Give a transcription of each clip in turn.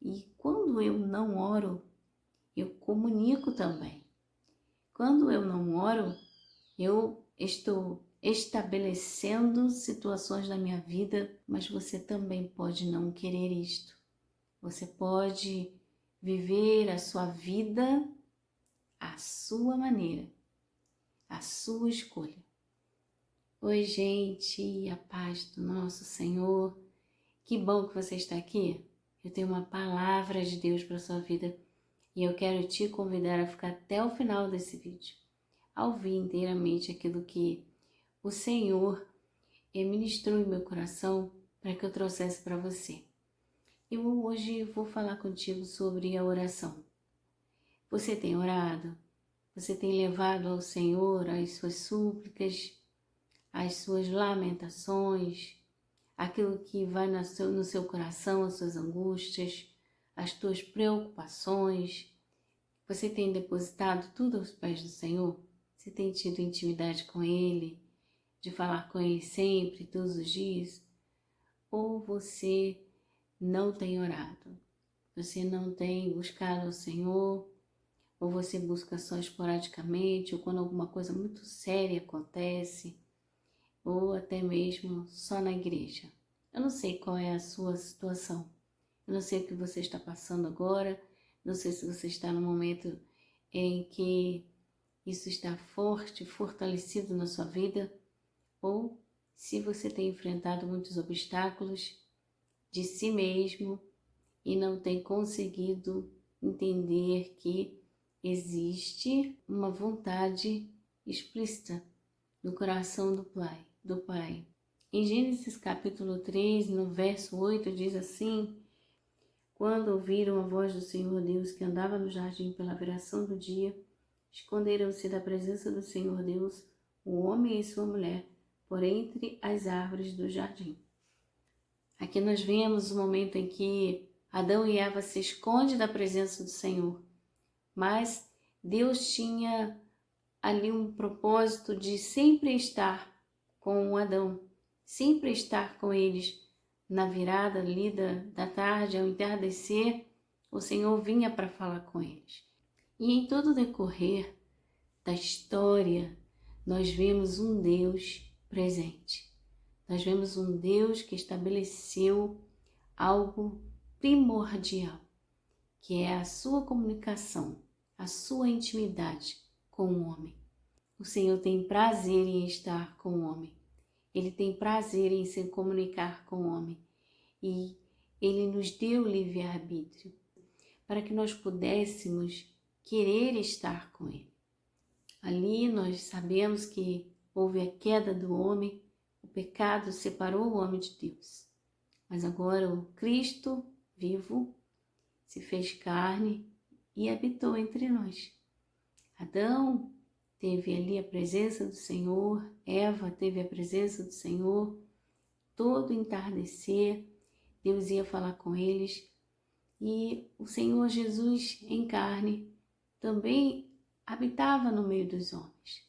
E quando eu não oro, eu comunico também. Quando eu não oro, eu estou estabelecendo situações na minha vida, mas você também pode não querer isto. Você pode viver a sua vida à sua maneira, à sua escolha. Oi, gente, a paz do nosso Senhor. Que bom que você está aqui. Eu tenho uma palavra de Deus para a sua vida e eu quero te convidar a ficar até o final desse vídeo, a ouvir inteiramente aquilo que o Senhor ministrou em meu coração para que eu trouxesse para você. Eu hoje vou falar contigo sobre a oração. Você tem orado? Você tem levado ao Senhor as suas súplicas, as suas lamentações, aquilo que vai no seu coração, as suas angústias, as tuas preocupações? Você tem depositado tudo aos pés do Senhor? Você tem tido intimidade com Ele, de falar com Ele sempre, todos os dias? Ou você não tem orado? Você não tem buscado o Senhor? Ou você busca só esporadicamente, ou quando alguma coisa muito séria acontece, ou até mesmo só na igreja? Eu não sei qual é a sua situação. Eu não sei o que você está passando agora. Não sei se você está no momento em que isso está forte, fortalecido na sua vida, ou se você tem enfrentado muitos obstáculos de si mesmo e não tem conseguido entender que existe uma vontade explícita no coração do Pai. Em Gênesis capítulo 3, no verso 8, diz assim: quando ouviram a voz do Senhor Deus que andava no jardim pela viração do dia, esconderam-se da presença do Senhor Deus, o homem e sua mulher, por entre as árvores do jardim. Aqui nós vemos o momento em que Adão e Eva se escondem da presença do Senhor, mas Deus tinha ali um propósito de sempre estar com Adão, sempre estar com eles. Na virada ali da tarde, ao entardecer, o Senhor vinha para falar com eles. E em todo o decorrer da história, nós vemos um Deus presente. Nós vemos um Deus que estabeleceu algo primordial, que é a sua comunicação, a sua intimidade com o homem. O Senhor tem prazer em estar com o homem. Ele tem prazer em se comunicar com o homem. E Ele nos deu livre-arbítrio para que nós pudéssemos querer estar com Ele. Ali nós sabemos que houve a queda do homem, o pecado separou o homem de Deus. Mas agora o Cristo vivo se fez carne e habitou entre nós. Adão teve ali a presença do Senhor, Eva teve a presença do Senhor, todo entardecer, Deus ia falar com eles, e o Senhor Jesus em carne também habitava no meio dos homens.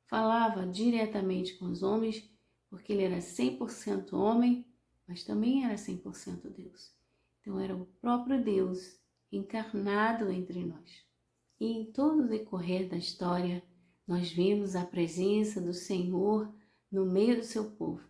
Falava diretamente com os homens, porque ele era 100% homem, mas também era 100% Deus. Então era o próprio Deus encarnado entre nós. E em todo o decorrer da história, nós vemos a presença do Senhor no meio do seu povo.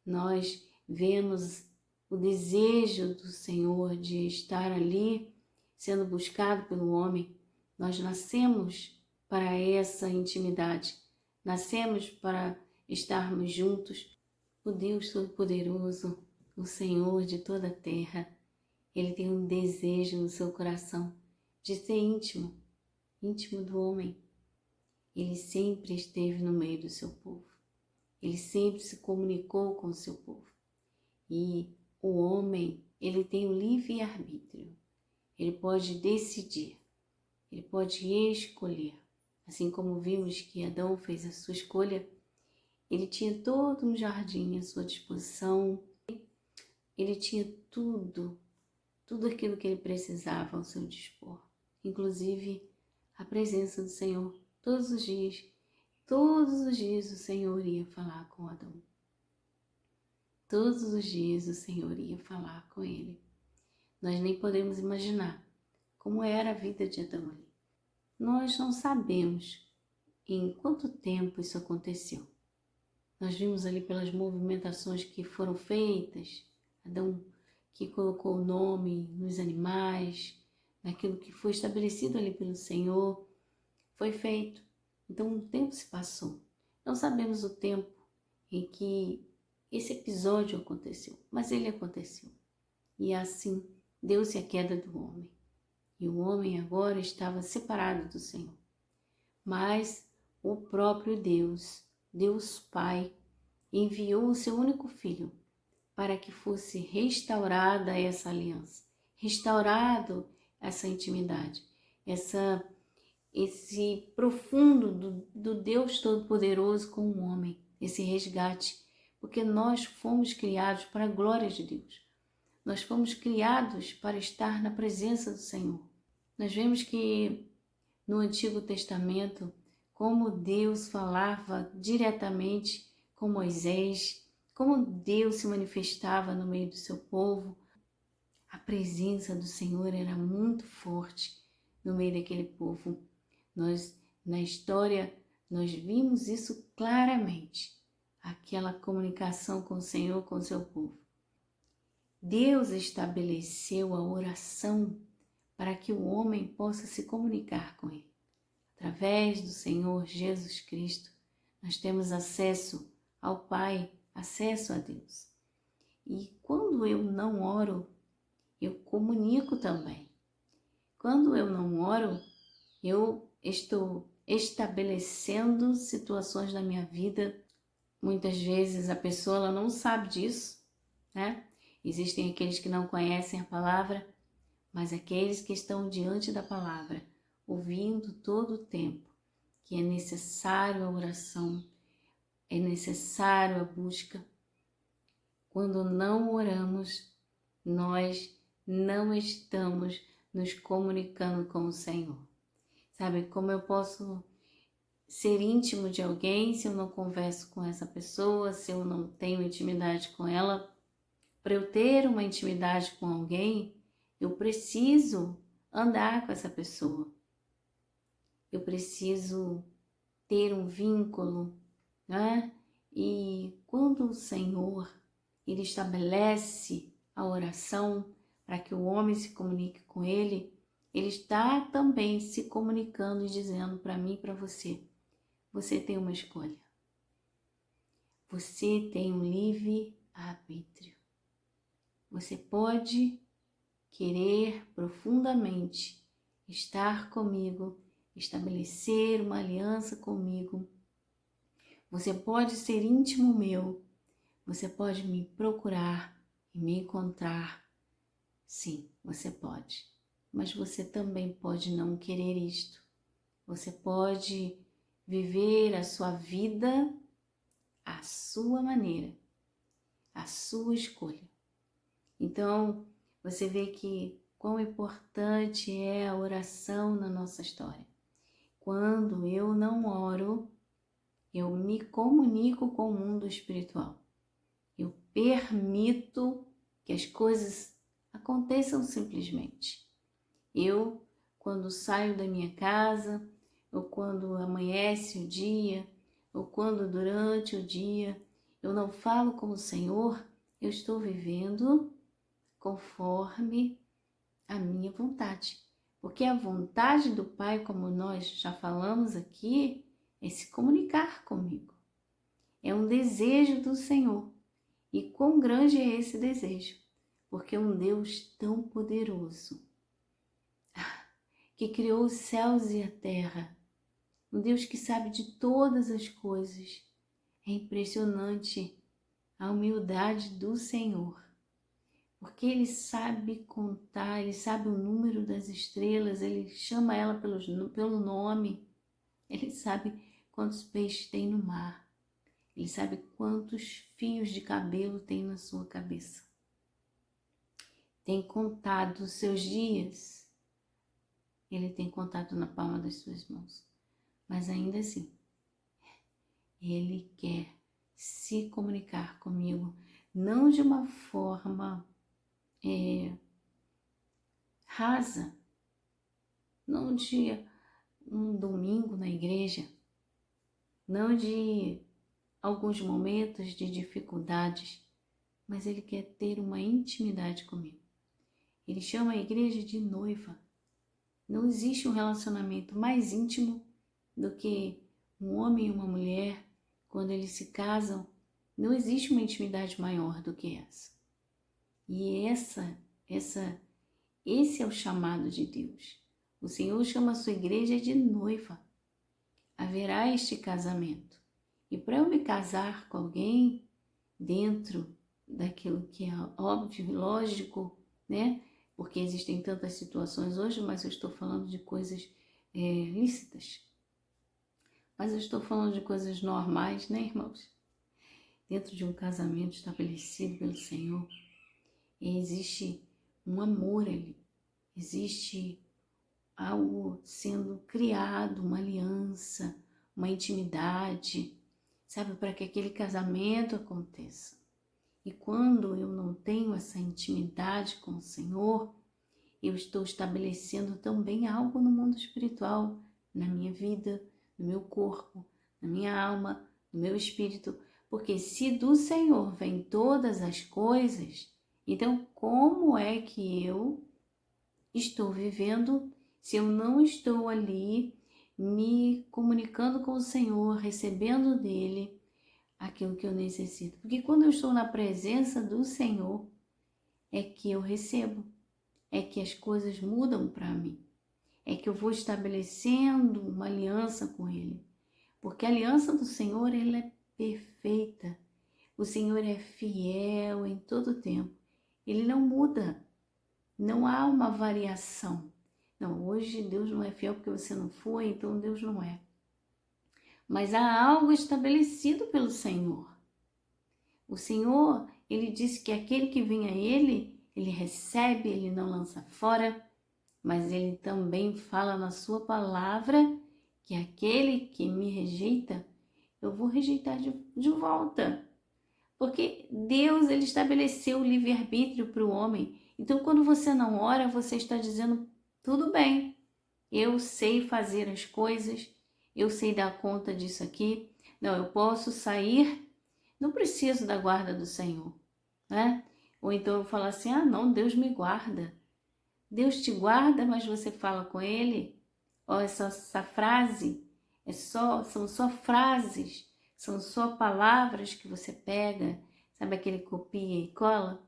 Nós vemos o desejo do Senhor de estar ali, sendo buscado pelo homem. Nós nascemos para essa intimidade, nascemos para estarmos juntos. O Deus Todo-Poderoso, o Senhor de toda a terra, Ele tem um desejo no seu coração de ser íntimo, íntimo do homem. Ele sempre esteve no meio do seu povo. Ele sempre se comunicou com o seu povo. E o homem, ele tem o livre-arbítrio. Ele pode decidir. Ele pode escolher. Assim como vimos que Adão fez a sua escolha, ele tinha todo um jardim à sua disposição. Ele tinha tudo aquilo que ele precisava ao seu dispor. Inclusive a presença do Senhor todos os dias. Todos os dias o Senhor ia falar com Adão. Todos os dias o Senhor ia falar com ele. Nós nem podemos imaginar como era a vida de Adão ali. Nós não sabemos em quanto tempo isso aconteceu. Nós vimos ali pelas movimentações que foram feitas, Adão que colocou o nome nos animais, naquilo que foi estabelecido ali pelo Senhor, foi feito. Então um tempo se passou. Não sabemos o tempo em que esse episódio aconteceu, mas ele aconteceu. E assim deu-se a queda do homem. E o homem agora estava separado do Senhor. Mas o próprio Deus, Deus Pai, enviou o seu único filho para que fosse restaurada essa aliança, restaurado essa intimidade, esse profundo do Deus Todo-Poderoso com o homem, esse resgate, porque nós fomos criados para a glória de Deus. Nós fomos criados para estar na presença do Senhor. Nós vemos que no Antigo Testamento, como Deus falava diretamente com Moisés, como Deus se manifestava no meio do seu povo, a presença do Senhor era muito forte no meio daquele povo. Na história, nós vimos isso claramente, aquela comunicação com o Senhor, com o seu povo. Deus estabeleceu a oração para que o homem possa se comunicar com Ele. Através do Senhor Jesus Cristo, nós temos acesso ao Pai, acesso a Deus. E quando eu não oro, eu comunico também. Quando eu não oro, eu estou estabelecendo situações na minha vida. Muitas vezes a pessoa ela não sabe disso, né? Existem aqueles que não conhecem a palavra, mas aqueles que estão diante da palavra, ouvindo todo o tempo, que é necessário a oração, é necessário a busca. Quando não oramos, nós não estamos nos comunicando com o Senhor. Sabe, como eu posso ser íntimo de alguém se eu não converso com essa pessoa, se eu não tenho intimidade com ela? Para eu ter uma intimidade com alguém, eu preciso andar com essa pessoa. Eu preciso ter um vínculo, né? E quando o Senhor, Ele estabelece a oração para que o homem se comunique com Ele, Ele está também se comunicando e dizendo para mim e para você, você tem uma escolha. Você tem um livre-arbítrio. Você pode querer profundamente estar comigo, estabelecer uma aliança comigo. Você pode ser íntimo meu. Você pode me procurar e me encontrar. Sim, você pode. Mas você também pode não querer isto. Você pode viver a sua vida à sua maneira, à sua escolha. Então, você vê que quão importante é a oração na nossa história. Quando eu não oro, eu me comunico com o mundo espiritual. Eu permito que as coisas aconteçam simplesmente. Eu, quando saio da minha casa, ou quando amanhece o dia, ou quando durante o dia eu não falo com o Senhor, eu estou vivendo conforme a minha vontade. Porque a vontade do Pai, como nós já falamos aqui, é se comunicar comigo. É um desejo do Senhor. E quão grande é esse desejo? Porque um Deus tão poderoso, que criou os céus e a terra, um Deus que sabe de todas as coisas. É impressionante a humildade do Senhor, porque Ele sabe contar, Ele sabe o número das estrelas, Ele chama ela pelo nome, Ele sabe quantos peixes tem no mar, Ele sabe quantos fios de cabelo tem na sua cabeça. Tem contado os seus dias, Ele tem contado na palma das suas mãos, mas ainda assim, Ele quer se comunicar comigo, não de uma forma rasa, não de um domingo na igreja, não de alguns momentos de dificuldades, mas Ele quer ter uma intimidade comigo. Ele chama a igreja de noiva. Não existe um relacionamento mais íntimo do que um homem e uma mulher, quando eles se casam. Não existe uma intimidade maior do que essa. E esse é o chamado de Deus. O Senhor chama a sua igreja de noiva. Haverá este casamento. E para eu me casar com alguém, dentro daquilo que é óbvio e lógico, né? Porque existem tantas situações hoje, mas eu estou falando de coisas lícitas. Mas eu estou falando de coisas normais, né, irmãos? Dentro de um casamento estabelecido pelo Senhor, existe um amor ali, existe algo sendo criado, uma aliança, uma intimidade, sabe, para que aquele casamento aconteça. E quando eu não tenho essa intimidade com o Senhor, eu estou estabelecendo também algo no mundo espiritual, na minha vida, no meu corpo, na minha alma, no meu espírito. Porque se do Senhor vêm todas as coisas, então como é que eu estou vivendo se eu não estou ali me comunicando com o Senhor, recebendo dele aquilo que eu necessito? Porque quando eu estou na presença do Senhor, é que eu recebo, é que as coisas mudam para mim, é que eu vou estabelecendo uma aliança com Ele. Porque a aliança do Senhor, ela é perfeita. O Senhor é fiel em todo o tempo. Ele não muda, não há uma variação. Não, hoje Deus não é fiel porque você não foi, então Deus não é. Mas há algo estabelecido pelo Senhor. O Senhor, Ele disse que aquele que vem a Ele, Ele recebe, Ele não lança fora, mas Ele também fala na sua palavra que aquele que me rejeita, eu vou rejeitar de volta. Porque Deus, Ele estabeleceu o livre-arbítrio para o homem. Então, quando você não ora, você está dizendo, tudo bem, eu sei fazer as coisas, eu sei dar conta disso aqui. Não, eu posso sair, não preciso da guarda do Senhor, né? Ou então eu falo assim, não, Deus me guarda. Deus te guarda, mas você fala com Ele. Ó, essa frase, são só frases, são só palavras que você pega, sabe aquele copia e cola?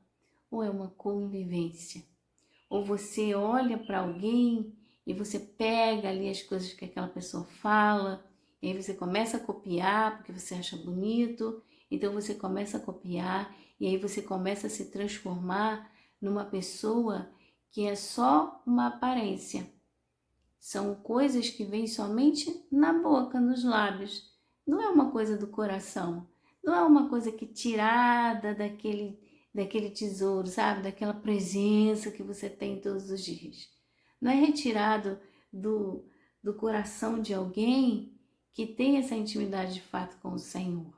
Ou é uma convivência? Ou você olha para alguém e você pega ali as coisas que aquela pessoa fala, e aí você começa a copiar porque você acha bonito, então você começa a copiar e aí você começa a se transformar numa pessoa que é só uma aparência. São coisas que vêm somente na boca, nos lábios. Não é uma coisa do coração. Não é uma coisa que tirada daquele tesouro, sabe? Daquela presença que você tem todos os dias. Não é retirado do coração de alguém que tem essa intimidade de fato com o Senhor.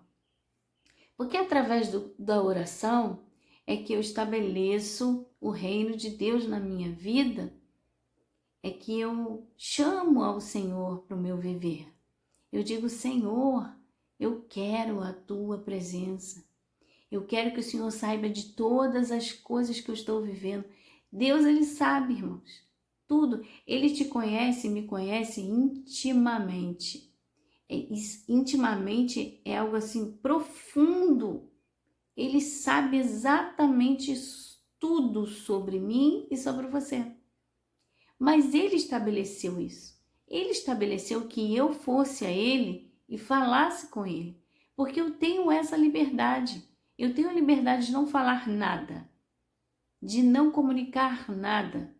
Porque através da oração é que eu estabeleço o reino de Deus na minha vida, é que eu chamo ao Senhor para o meu viver. Eu digo, Senhor, eu quero a Tua presença. Eu quero que o Senhor saiba de todas as coisas que eu estou vivendo. Deus, Ele sabe, irmãos, tudo. Ele te conhece, me conhece intimamente. Intimamente é algo assim profundo. Ele sabe exatamente tudo sobre mim e sobre você. Mas Ele estabeleceu isso. Ele estabeleceu que eu fosse a Ele e falasse com Ele. Porque eu tenho essa liberdade. Eu tenho a liberdade de não falar nada, de não comunicar nada,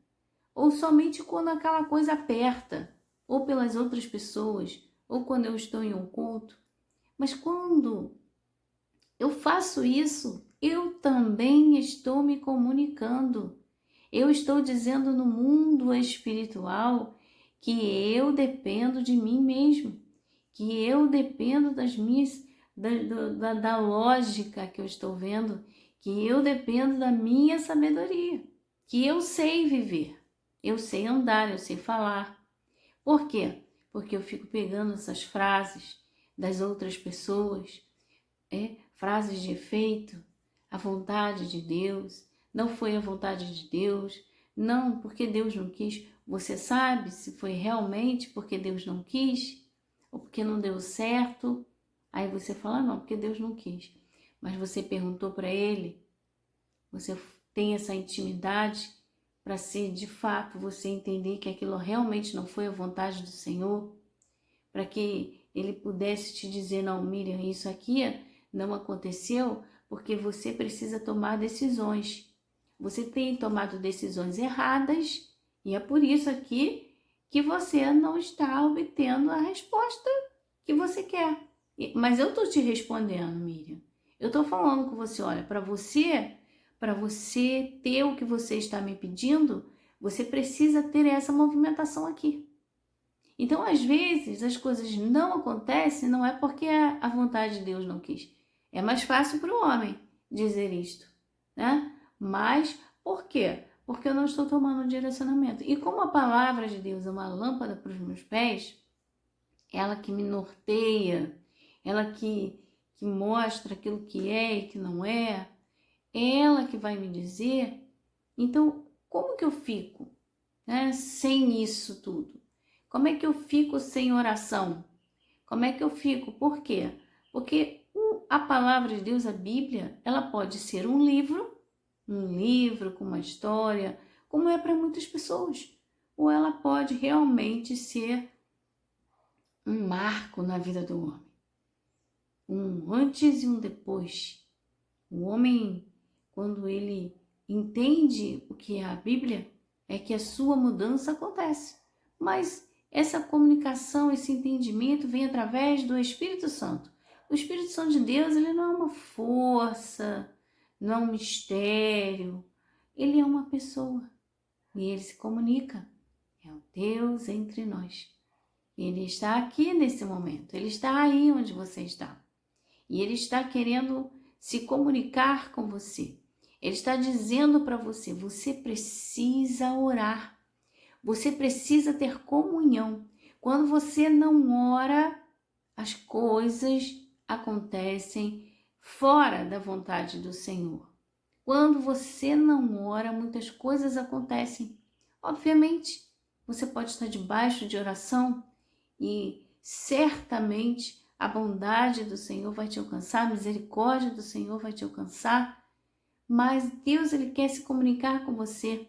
ou somente quando aquela coisa aperta, ou pelas outras pessoas, ou quando eu estou em um culto. Mas quando eu faço isso, eu também estou me comunicando. Eu estou dizendo no mundo espiritual que eu dependo de mim mesmo, que eu dependo das minhas da lógica que eu estou vendo, que eu dependo da minha sabedoria, que eu sei viver. eu sei andar, eu sei falar. Por quê? Porque eu fico pegando essas frases das outras pessoas, frases de efeito, a vontade de Deus, não foi a vontade de Deus, não porque Deus não quis. Você sabe se foi realmente porque Deus não quis ou porque não deu certo? Aí você fala, não, porque Deus não quis. Mas você perguntou para Ele, você tem essa intimidade para ser de fato você entender que aquilo realmente não foi a vontade do Senhor, para que Ele pudesse te dizer, não, Miriam, isso aqui não aconteceu porque você precisa tomar decisões. Você tem tomado decisões erradas e é por isso aqui que você não está obtendo a resposta que você quer. Mas eu estou te respondendo, Miriam. Eu estou falando com você, olha, para você ter o que você está me pedindo, você precisa ter essa movimentação aqui. Então, às vezes, as coisas não acontecem, não é porque a vontade de Deus não quis. É mais fácil para o homem dizer isto, né? Mas, por quê? Porque eu não estou tomando um direcionamento. E como a palavra de Deus é uma lâmpada para os meus pés, ela que me norteia, ela que mostra aquilo que é e que não é, ela que vai me dizer. Então, como que eu fico, né, sem isso tudo? Como é que eu fico sem oração? Como é que eu fico? Por quê? Porque a palavra de Deus, a Bíblia, ela pode ser um livro com uma história, como é para muitas pessoas. Ou ela pode realmente ser um marco na vida do homem. Um antes e um depois. O homem, quando ele entende o que é a Bíblia, é que a sua mudança acontece. Mas essa comunicação, esse entendimento vem através do Espírito Santo. O Espírito Santo de Deus, ele não é uma força, não é um mistério. Ele é uma pessoa e ele se comunica. É o Deus entre nós. Ele está aqui nesse momento, ele está aí onde você está. E ele está querendo se comunicar com você. Ele está dizendo para você, você precisa orar. Você precisa ter comunhão. Quando você não ora, as coisas acontecem fora da vontade do Senhor. Quando você não ora, muitas coisas acontecem. Obviamente, você pode estar debaixo de oração e certamente a bondade do Senhor vai te alcançar, a misericórdia do Senhor vai te alcançar, mas Deus, ele quer se comunicar com você,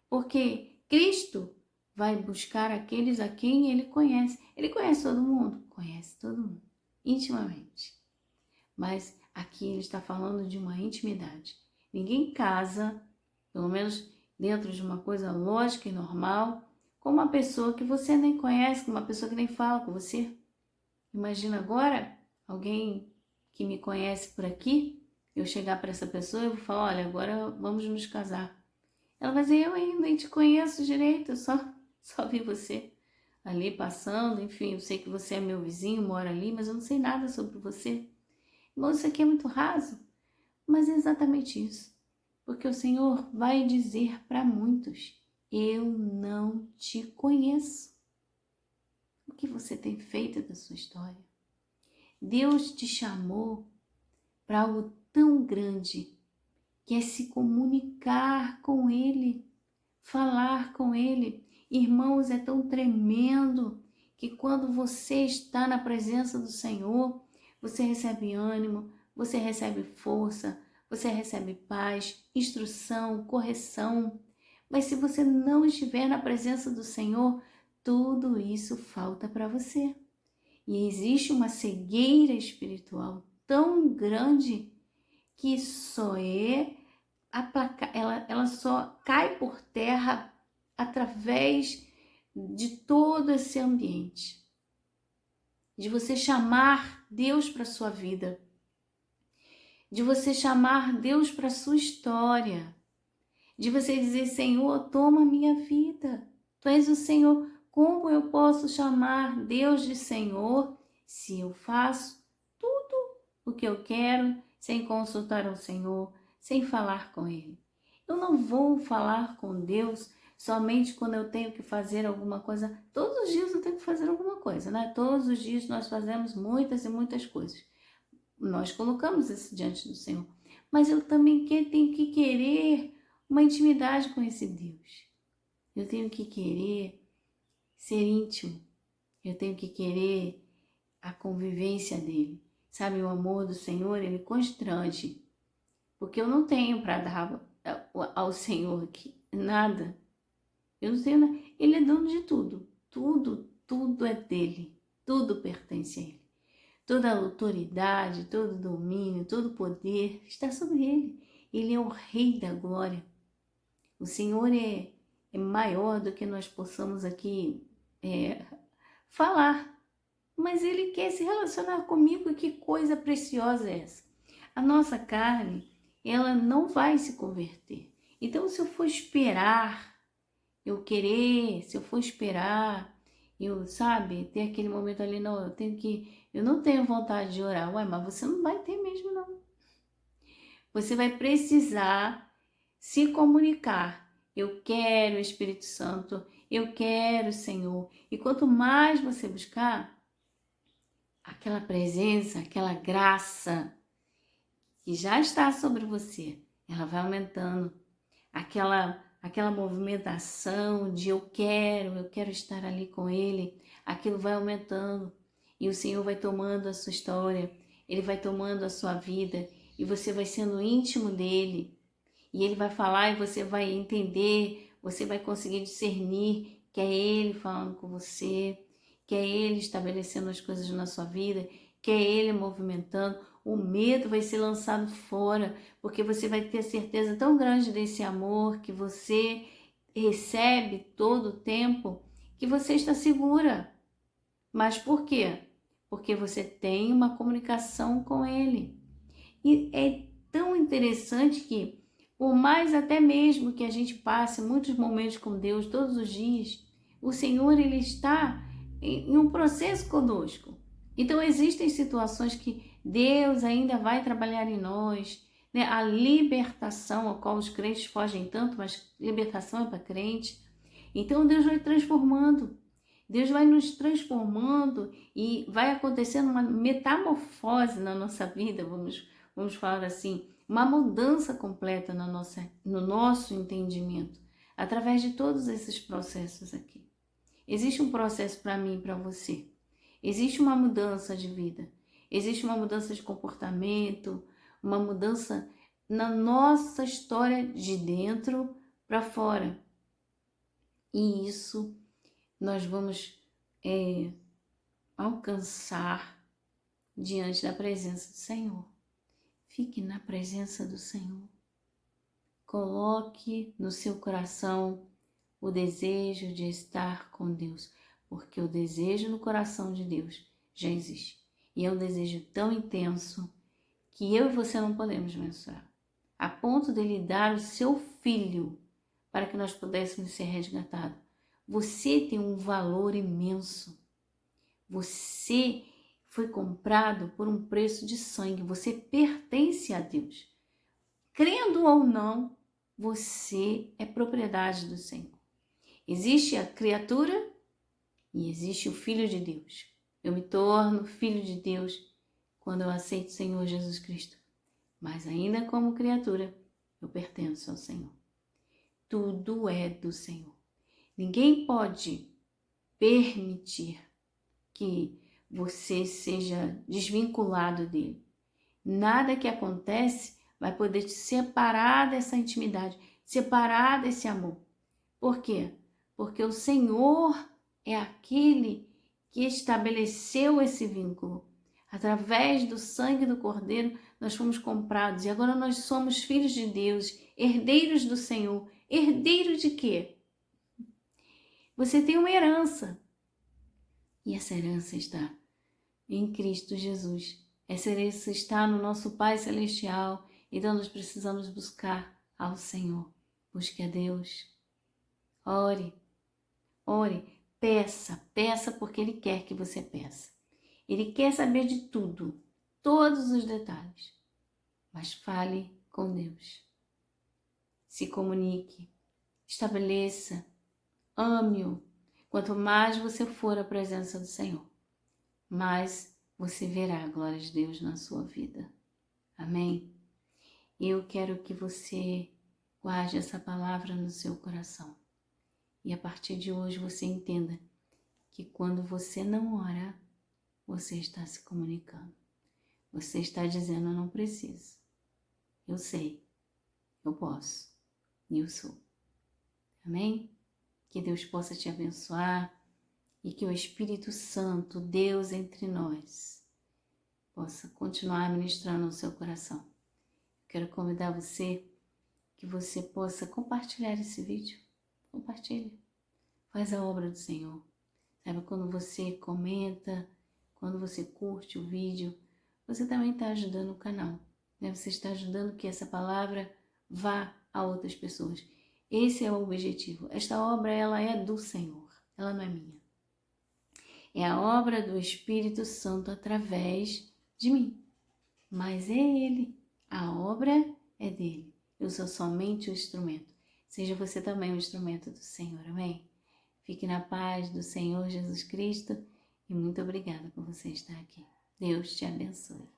porque Cristo vai buscar aqueles a quem ele conhece. Ele conhece todo mundo? Conhece todo mundo, intimamente. Mas aqui ele está falando de uma intimidade. Ninguém casa, pelo menos dentro de uma coisa lógica e normal, com uma pessoa que você nem conhece, com uma pessoa que nem fala com você. Imagina agora alguém que me conhece por aqui, eu chegar para essa pessoa e vou falar, olha, agora vamos nos casar. Ela vai dizer, eu ainda nem te conheço direito, eu só vi você ali passando, enfim, eu sei que você é meu vizinho, mora ali, mas eu não sei nada sobre você. Irmão, isso aqui é muito raso, mas é exatamente isso. Porque o Senhor vai dizer para muitos, eu não te conheço. O que você tem feito da sua história? Deus te chamou para algo tão grande, que é se comunicar com Ele, falar com Ele. Irmãos, é tão tremendo que quando você está na presença do Senhor, você recebe ânimo, você recebe força, você recebe paz, instrução, correção. Mas se você não estiver na presença do Senhor, tudo isso falta para você. E existe uma cegueira espiritual tão grande que só ela só cai por terra através de todo esse ambiente. De você chamar Deus para a sua vida. De você chamar Deus para a sua história. De você dizer, Senhor, toma a minha vida. Tu és o Senhor. Como eu posso chamar Deus de Senhor se eu faço tudo o que eu quero sem consultar o Senhor, sem falar com Ele? Eu não vou falar com Deus somente quando eu tenho que fazer alguma coisa. Todos os dias eu tenho que fazer alguma coisa, né? Todos os dias nós fazemos muitas e muitas coisas. Nós colocamos isso diante do Senhor. Mas eu também tenho que querer uma intimidade com esse Deus. Eu tenho que querer ser íntimo. Eu tenho que querer a convivência dele. Sabe, o amor do Senhor, ele constrange. Porque eu não tenho para dar ao Senhor aqui nada. Eu não tenho nada. Ele é dono de tudo. Tudo é dele. Tudo pertence a ele. Toda a autoridade, todo o domínio, todo o poder está sobre ele. Ele é o Rei da glória. O Senhor é maior do que nós possamos aqui falar. Mas ele quer se relacionar comigo e que coisa preciosa é essa? A nossa carne, ela não vai se converter. Então, se eu for esperar, se eu for esperar, ter aquele momento ali, não, eu não tenho vontade de orar. Ué, mas você não vai ter mesmo, não. Você vai precisar se comunicar. Eu quero o Espírito Santo, eu quero o Senhor. E quanto mais você buscar, aquela presença, aquela graça que já está sobre você, ela vai aumentando. Aquela movimentação de eu quero estar ali com ele, aquilo vai aumentando e o Senhor vai tomando a sua história, ele vai tomando a sua vida e você vai sendo íntimo dele e ele vai falar e você vai entender, você vai conseguir discernir que é ele falando com você, que é ele estabelecendo as coisas na sua vida, que é ele movimentando. O medo vai ser lançado fora, porque você vai ter certeza tão grande desse amor que você recebe todo o tempo, que você está segura. Mas por quê? Porque você tem uma comunicação com ele. E é tão interessante que, por mais até mesmo que a gente passe muitos momentos com Deus todos os dias, o Senhor, ele está em um processo conosco. Então, existem situações que Deus ainda vai trabalhar em nós, né? A libertação, a qual os crentes fogem tanto, mas libertação é para crente. Então, Deus vai transformando. Deus vai nos transformando e vai acontecendo uma metamorfose na nossa vida, vamos falar assim, uma mudança completa no nosso entendimento, através de todos esses processos aqui. Existe um processo para mim e para você. Existe uma mudança de vida. Existe uma mudança de comportamento, uma mudança na nossa história de dentro para fora. E isso nós vamos alcançar diante da presença do Senhor. Fique na presença do Senhor. Coloque no seu coração o desejo de estar com Deus, porque o desejo no coração de Deus já existe. E é um desejo tão intenso que eu e você não podemos mensurar, a ponto dele dar o seu filho para que nós pudéssemos ser resgatados. Você tem um valor imenso. Você foi comprado por um preço de sangue. Você pertence a Deus. Crendo ou não, você é propriedade do Senhor. Existe a criatura e existe o Filho de Deus. Eu me torno filho de Deus quando eu aceito o Senhor Jesus Cristo. Mas ainda como criatura, eu pertenço ao Senhor. Tudo é do Senhor. Ninguém pode permitir que você seja desvinculado dele. Nada que acontece vai poder te separar dessa intimidade, separar desse amor. Por quê? Porque o Senhor é aquele que estabeleceu esse vínculo. Através do sangue do Cordeiro, nós fomos comprados e agora nós somos filhos de Deus, herdeiros do Senhor. Herdeiro de quê? Você tem uma herança. E essa herança está em Cristo Jesus. Essa herança está no nosso Pai Celestial. Então nós precisamos buscar ao Senhor. Busque a Deus. Ore, peça porque Ele quer que você peça. Ele quer saber de tudo, todos os detalhes. Mas fale com Deus. Se comunique. estabeleça, ame-o. Quanto mais você for à presença do Senhor, mais você verá a glória de Deus na sua vida. Amém? Eu quero que você guarde essa palavra no seu coração. E a partir de hoje você entenda que quando você não ora, você está se comunicando. Você está dizendo, eu não preciso. Eu sei, eu posso e eu sou. Amém? Que Deus possa te abençoar e que o Espírito Santo, Deus entre nós, possa continuar ministrando no seu coração. Quero convidar você que você possa compartilhar esse vídeo. Compartilhe. Faz a obra do Senhor. Sabe, quando você comenta, quando você curte o vídeo, você também está ajudando o canal. Né? Você está ajudando que essa palavra vá a outras pessoas. Esse é o objetivo. Esta obra, ela é do Senhor. Ela não é minha. É a obra do Espírito Santo através de mim. Mas é Ele. A obra é dele. Eu sou somente o instrumento. Seja você também um instrumento do Senhor. Amém? Fique na paz do Senhor Jesus Cristo e muito obrigada por você estar aqui. Deus te abençoe.